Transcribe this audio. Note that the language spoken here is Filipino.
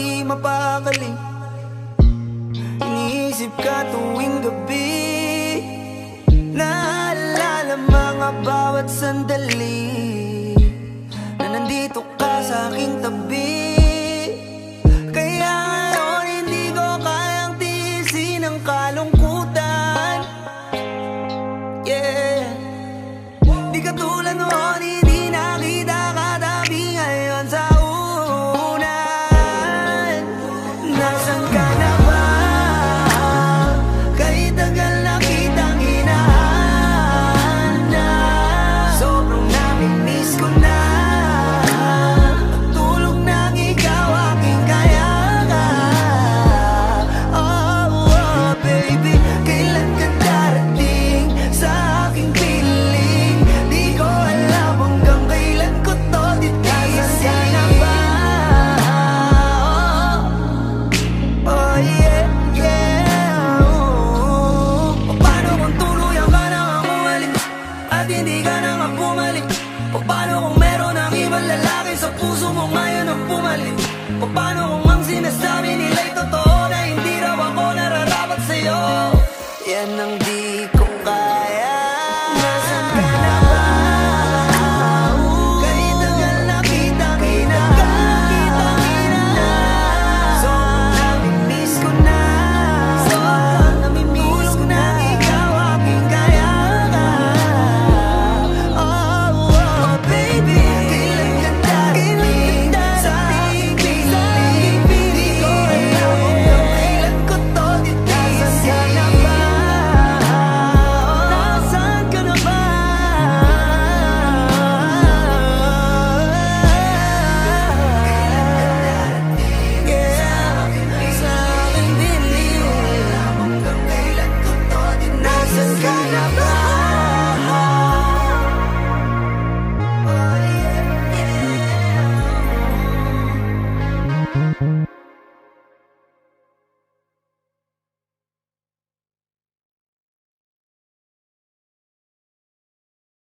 di mapakali. Iniisip ka tuwing gabi, naalala mga bawat sandali na nandito ka sa aking tabi. Kaya ngayon hindi ko kayang tiisin ang kalungkutan. Yeah, di katulad noon, hindi nakita katabi ngayon sa unan. Nasaan ka na ba? Kahit tagal na kitang hinahanap, sobrang namimiss ko na tulog ng ikaw aking kayaga. Oh, oh baby, kailan ka darating sa aking piling? Di ko alam hanggang kailan ko to titiisin. Na ba? Oh yeah, yeah. Paano kung tuluyan ka na nga umalis at hindi ka na nga bumalik? Paano kung meron ang ibang lalaki sa puso mo ngayon ang pumalit? Paano kung ang sinasabi nila'y totoo na hindi raw ako nararapat sa'yo? Yan ang di ko kaya. Nasaan ka na ba? Kahit tagal na kitang hinahanap, sobrang namimiss ko na. Sobrang namimiss ko na ikaw aking kayaga. Oh, oh baby, kailan ka darating sa aking piling? Di ko alam hanggang kailan ko to titiisin. Na ba? Nasaan ka na ba? Yeah, sa aking piling. Hanggang kailan ko to titiisin. Nasaan ka na ba? Oh yeah, yeah.